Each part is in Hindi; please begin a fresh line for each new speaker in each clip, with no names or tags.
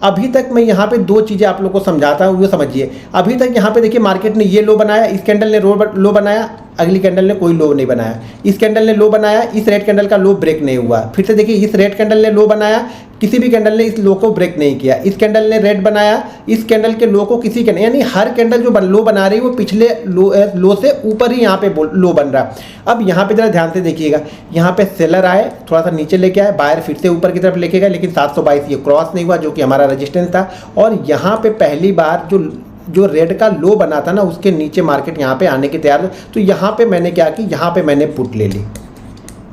अभी तक मैं यहाँ पे दो चीज़ें आप लोगों को समझाता हूँ, वो समझिए। अभी तक यहाँ पे देखिए मार्केट ने ये लो बनाया, इस कैंडल ने लो बनाया, अगली कैंडल ने कोई लो नहीं बनाया, इस कैंडल ने लो बनाया, इस रेड कैंडल का लो ब्रेक नहीं हुआ। फिर से देखिए इस रेड कैंडल ने लो बनाया, किसी भी कैंडल ने इस लो को ब्रेक नहीं किया, इस कैंडल ने रेड बनाया, इस कैंडल के लो को किसी कैंडल, यानी हर कैंडल जो लो बना रही है वो पिछले लो से ऊपर ही यहाँ पे लो बन रहा है। अब यहाँ पे जरा ध्यान से देखिएगा, यहाँ पे सेलर आए, थोड़ा सा नीचे लेके आए, बायर फिर से ऊपर की तरफ लेके गए, लेकिन 722 ये क्रॉस नहीं हुआ जो कि हमारा रेजिस्टेंस था। और यहाँ पे पहली बार जो रेड का लो बना था ना, उसके नीचे मार्केट यहाँ पे आने के तैयार। तो यहाँ पे मैंने क्या की, यहाँ पे मैंने पुट ले ली,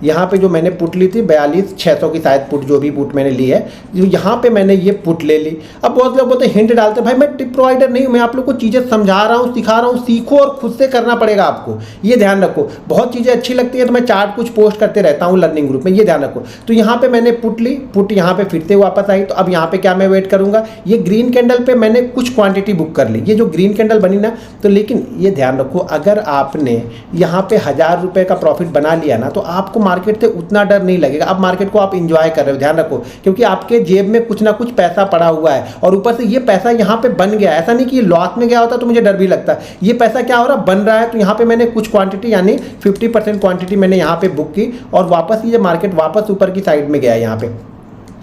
यहाँ पे जो मैंने पुट ली थी 42,600 की शायद पुट, जो भी पुट मैंने ली है, जो यहाँ पे मैंने ये पुट ले ली। अब बहुत लोग बोलते हैं हिंट डालते हैं, भाई मैं टिप प्रोवाइडर नहीं हूँ, मैं आप लोग को चीज़ें समझा रहा हूँ, सिखा रहा हूँ, सीखो और खुद से करना पड़ेगा आपको, ये ध्यान रखो। बहुत चीज़ें अच्छी लगती है तो मैं चार्ट कुछ पोस्ट करते रहता हूँ लर्निंग ग्रुप में, ये ध्यान रखो। तो यहाँ पे मैंने पुट ली, पुट यहाँ पे फिर से वापस आई। तो अब यहाँ पे क्या मैं वेट करूँगा, ये ग्रीन कैंडल पे मैंने कुछ क्वांटिटी बुक कर ली, ये जो ग्रीन कैंडल बनी ना। तो लेकिन ये ध्यान रखो, अगर आपने यहाँ पे 1000 रुपये का प्रॉफिट बना लिया ना, तो आपको मार्केट से उतना डर नहीं लगेगा। अब मार्केट को आप एंजॉय कर रहे हो, ध्यान रखो, क्योंकि आपके जेब में कुछ ना कुछ पैसा पड़ा हुआ है, और ऊपर से ये पैसा यहाँ पे बन गया। ऐसा नहीं कि ये लॉस में गया होता तो मुझे डर भी लगता, ये पैसा क्या हो रहा, बन रहा है। तो यहाँ पे मैंने कुछ क्वांटिटी यानी 50% क्वांटिटी मैंने यहाँ पे बुक की, और वापस ये मार्केट वापस ऊपर की साइड में गया यहाँ पे।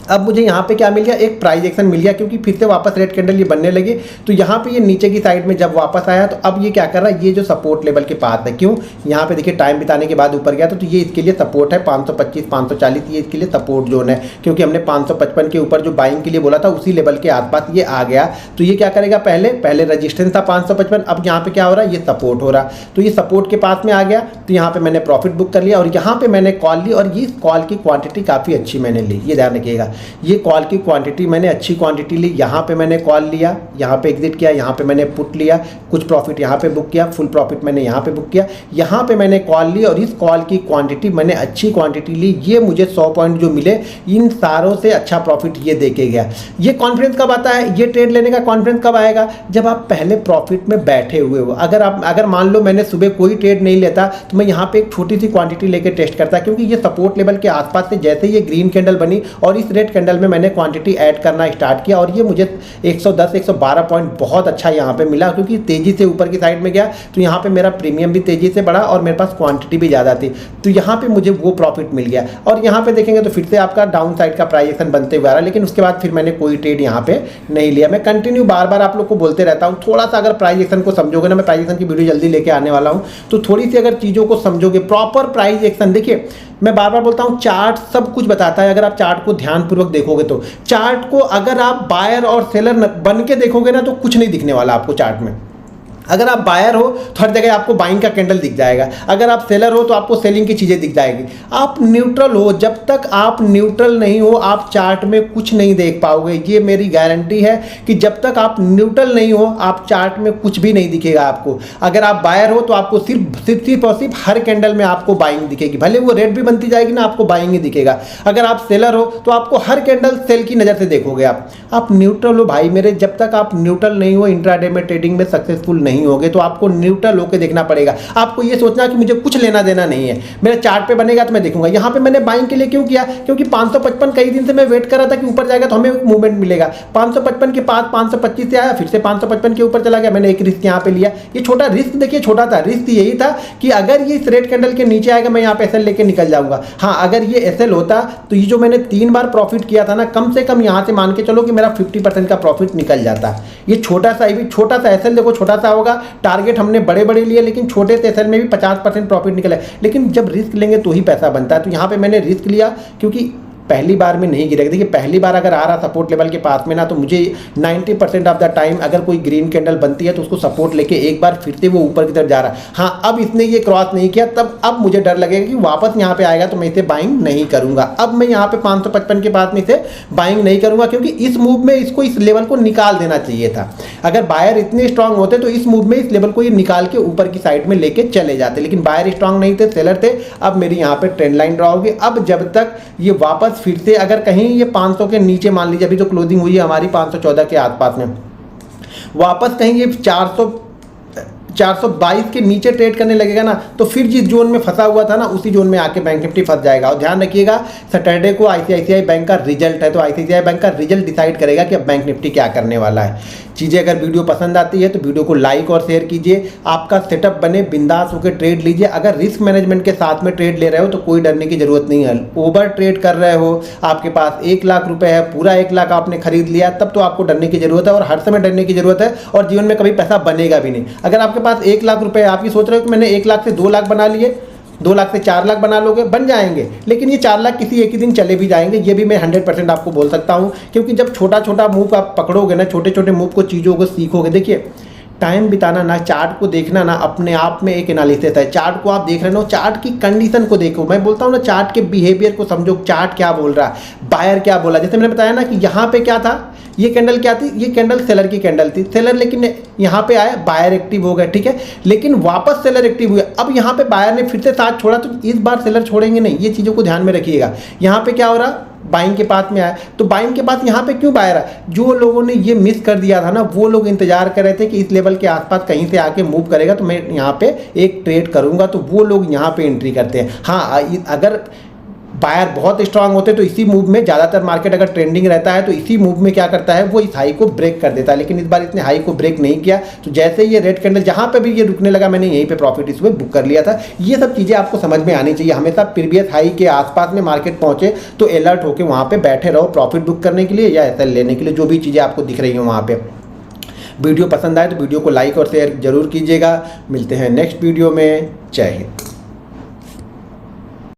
अब मुझे यहाँ पे क्या मिल गया, एक प्राइस एक्शन मिल गया, क्योंकि फिर से वापस रेड कैंडल ये बनने लगी। तो यहाँ पे ये नीचे की साइड में जब वापस आया, तो अब ये क्या कर रहा है, ये जो सपोर्ट लेवल के पास है, क्यों यहाँ पे देखिए टाइम बिताने के बाद ऊपर गया, तो ये इसके लिए सपोर्ट है 525 540, ये इसके लिए सपोर्ट जोन है, क्योंकि हमने 555 के ऊपर जो बाइंग के लिए बोला था उसी लेवल के आसपास ये आ गया। तो ये क्या करेगा, पहले रजिस्टेंस था 555, अब यहाँ पे क्या हो रहा है, ये सपोर्ट हो रहा। तो ये सपोर्ट के पास में आ गया, तो यहाँ पे मैंने प्रॉफिट बुक कर लिया, और यहाँ पे मैंने कॉल ली, और ये कॉल की क्वांटिटी काफ़ी अच्छी मैंने ली, ये ध्यान रखिएगा। ये कॉल की क्वांटिटी मैंने अच्छी क्वांटिटी ली, यहाँ पे मैंने कॉल लिया, यहाँ पे एग्जिट किया, यहाँ पे मैंने पुट लिया, कुछ प्रॉफिट यहाँ पे बुक किया, फुल प्रॉफिट मैंने यहाँ पे बुक किया, यहाँ पे मैंने कॉल ली, और इस कॉल की क्वांटिटी मैंने अच्छी क्वांटिटी ली। ये मुझे 100 पॉइंट जो मिले, इन सारों से अच्छा प्रॉफिट ये देके गया। ये कॉन्फिडेंस कब आता है, ये ट्रेड लेने का कॉन्फिडेंस कब आएगा, जब आप पहले प्रॉफिट में बैठे हुए हो। अगर मान लो मैंने सुबह कोई ट्रेड नहीं लेता, तो मैं यहाँ पे एक छोटी सी क्वांटिटी लेके टेस्ट करता, क्योंकि ये सपोर्ट लेवल के आसपास से जैसे ये ग्रीन कैंडल बनी और इस रेड कैंडल में मैंने क्वांटिटी ऐड करना स्टार्ट किया, और ये मुझे 110 112 पॉइंट बहुत अच्छा यहाँ पे मिला, क्योंकि तेजी से ऊपर की साइड में गया। तो यहाँ पे मेरा प्रीमियम भी तेजी से बढ़ा, और मेरे पास क्वांटिटी भी ज़्यादा थी, तो यहाँ पे मुझे वो प्रॉफिट मिल गया। और यहाँ पे देखेंगे तो फिर से आपका डाउन साइड का प्राइस एक्शन बनते हुए आ रहा, लेकिन उसके बाद फिर मैंने कोई ट्रेड यहाँ पे नहीं लिया। मैं कंटिन्यू बार बार आप लोग को बोलते रहता हूँ, थोड़ा सा अगर प्राइस एक्शन को समझोगे ना, मैं प्राइस एक्शन की वीडियो जल्दी लेके आने वाला हूँ, तो थोड़ी सी अगर चीज़ों को समझोगे, प्रॉपर प्राइस एक्शन। देखिए मैं बार बार बोलता हूँ, चार्ट सब कुछ बताता है। अगर आप चार्ट को ध्यानपूर्वक देखोगे, तो चार्ट को अगर आप बायर और सेलर बन के देखोगे ना, तो कुछ नहीं दिखने वाला आपको चार्ट में। अगर आप बायर हो तो हर जगह आपको बाइंग का कैंडल दिख जाएगा, अगर आप सेलर हो तो आपको सेलिंग की चीज़ें दिख जाएगी। आप न्यूट्रल हो, जब तक आप न्यूट्रल नहीं हो आप चार्ट में कुछ नहीं देख पाओगे। ये मेरी गारंटी है कि जब तक आप न्यूट्रल नहीं हो आप चार्ट में कुछ भी नहीं दिखेगा आपको। अगर आप बायर हो तो आपको सिर्फ और सिर्फ हर कैंडल में आपको बाइंग दिखेगी, भले वो रेड भी बनती जाएगी ना, आपको बाइंग ही दिखेगा। अगर आप सेलर हो तो आपको हर कैंडल सेल की नज़र से देखोगे। आप न्यूट्रल हो भाई मेरे, जब तक आप न्यूट्रल नहीं हो इंट्राडे में ट्रेडिंग में सक्सेसफुल नहीं होगे, तो आपको न्यूट्रल होकर देखना पड़ेगा। आपको ये सोचना कि मुझे कुछ लेना देना नहीं है, मेरा चार्ट पे बनेगा तो मैं देखूंगा। यहाँ पे मैंने बाइंग के लिए क्यों किया, क्योंकि 555 कई दिन से मैं वेट कर रहा था कि ऊपर जाएगा तो हमें मूवमेंट मिलेगा। 555 के पास 525 से आया, फिर से 555 के ऊपर चला गया, मैंने एक रिस्क यहाँ पे लिया। ये छोटा रिस्क देखिए, छोटा था रिस्क, यही था कि अगर ये इस रेड कैंडल के नीचे आएगा मैं यहाँ पे एसएल लेके निकल जाऊंगा। हाँ, अगर ये एसएल होता तो ये जो मैंने 3 बार प्रॉफिट किया था ना, कम से कम यहाँ से मान के चलो कि मेरा 50% का प्रॉफिट निकल जाता। ये छोटा सा एसएल देखो, छोटा सा होगा, टारगेट हमने बड़े बड़े लिए, लेकिन छोटे से एसएल में भी 50% प्रॉफिट निकला है। लेकिन जब रिस्क लेंगे तो ही पैसा बनता है। तो यहाँ पे मैंने रिस्क लिया, क्योंकि पहली बार में नहीं गिरेगा। देखिए पहली बार अगर आ रहा सपोर्ट लेवल के पास में ना, तो मुझे 90% ऑफ द टाइम अगर कोई ग्रीन कैंडल बनती है तो उसको सपोर्ट लेके एक बार फिर से वो ऊपर की तरफ जा रहा है। हाँ, अब इसने ये क्रॉस नहीं किया, तब अब मुझे डर लगेगा कि वापस यहाँ पे आएगा तो मैं इसे बाइंग नहीं करूंगा। अब मैं यहाँ पे 555 के पास में इसे बाइंग नहीं करूंगा, क्योंकि इस मूव में इसको इस लेवल को निकाल देना चाहिए था। अगर बायर इतने स्ट्रांग होते तो इस मूव में इस लेवल को ये निकाल के ऊपर की साइड में लेके चले जाते, लेकिन बायर स्ट्रांग नहीं थे, सेलर थे। अब मेरी यहाँ पे ट्रेंड लाइन ड्रा होगी। अब जब तक ये वापस फिर से अगर कहीं ये 500 के नीचे, मान लीजिए अभी तो क्लोजिंग हुई है हमारी 514 के आसपास में, वापस कहीं ये 422 के नीचे ट्रेड करने लगेगा ना, तो फिर जिस जोन में फंसा हुआ था ना उसी जोन में आके बैंक निफ्टी फंस जाएगा। और ध्यान रखिएगा सैटरडे को आईसीआईसीआई बैंक का रिजल्ट है, तो आईसीआईसीआई बैंक का रिजल्ट डिसाइड करेगा कि अब बैंक निफ्टी क्या करने वाला है। चीज़ें अगर वीडियो पसंद आती है तो वीडियो को लाइक और शेयर कीजिए। आपका सेटअप बने, बिंदास होकर ट्रेड लीजिए। अगर रिस्क मैनेजमेंट के साथ में ट्रेड ले रहे हो तो कोई डरने की जरूरत नहीं है। ओवर ट्रेड कर रहे हो, आपके पास 1 लाख रुपए है, पूरा 1 लाख आपने खरीद लिया, तब तो आपको डरने की जरूरत है, और हर समय डरने की जरूरत है, और जीवन में कभी पैसा बनेगा भी नहीं। अगर आपके पास 1 लाख रुपए है, आप ये सोच रहे हो कि मैंने 1 लाख से 2 लाख बना लिए, 2 लाख से 4 लाख बना लोगे, बन जाएंगे, लेकिन ये 4 लाख किसी एक ही दिन चले भी जाएंगे, ये भी मैं 100% आपको बोल सकता हूँ। क्योंकि जब छोटा छोटा मूव आप पकड़ोगे ना, छोटे छोटे मूव को, चीज़ों को सीखोगे। देखिए टाइम बिताना ना, चार्ट को देखना ना, अपने आप में एक एनालिसिस है। चार्ट को आप देख रहे हो, चार्ट की कंडीशन को देखो। मैं बोलता हूँ ना, चार्ट के बिहेवियर को समझो, चार्ट क्या बोल रहा है, बायर क्या बोला। जैसे मैंने बताया ना कि यहाँ पे क्या था, ये कैंडल क्या थी, ये कैंडल सेलर की कैंडल थी, सेलर लेकिन यहाँ पे आया, बायर एक्टिव हो गया, ठीक है, लेकिन वापस सेलर एक्टिव हुआ। अब यहाँ पे बायर ने फिर से साथ छोड़ा, तो इस बार सेलर छोड़ेंगे नहीं, ये चीज़ों को ध्यान में रखिएगा। यहाँ पे क्या हो रहा, बाइंग के पास में आया, तो बाइंग के पास यहाँ पे क्यों बायर आया, जो लोगों ने ये मिस कर दिया था ना, वो लोग इंतजार कर रहे थे कि इस लेवल के आसपास कहीं से आके मूव करेगा तो मैं यहाँ पे एक ट्रेड करूँगा, तो वो लोग यहाँ पे एंट्री करते हैं। हाँ, अगर बायर बहुत स्ट्रांग होते तो इसी मूव में, ज़्यादातर मार्केट अगर ट्रेंडिंग रहता है तो इसी मूव में क्या करता है, वो इस हाई को ब्रेक कर देता है, लेकिन इस बार इसने हाई को ब्रेक नहीं किया। तो जैसे ये रेड कैंडल जहाँ पे भी ये रुकने लगा, मैंने यहीं पे प्रॉफिट इसमें बुक कर लिया था। ये सब चीज़ें आपको समझ में आनी चाहिए। हमेशा प्रीवियस हाई के आसपास में मार्केट पहुँचे तो अलर्ट होकर वहाँ पर बैठे रहो, प्रॉफिट बुक करने के लिए या एसएल लेने के लिए, जो भी चीज़ें आपको दिख रही हैं वहाँ पर। वीडियो पसंद आए तो वीडियो को लाइक और शेयर जरूर कीजिएगा। मिलते हैं नेक्स्ट वीडियो में। जय हिंद।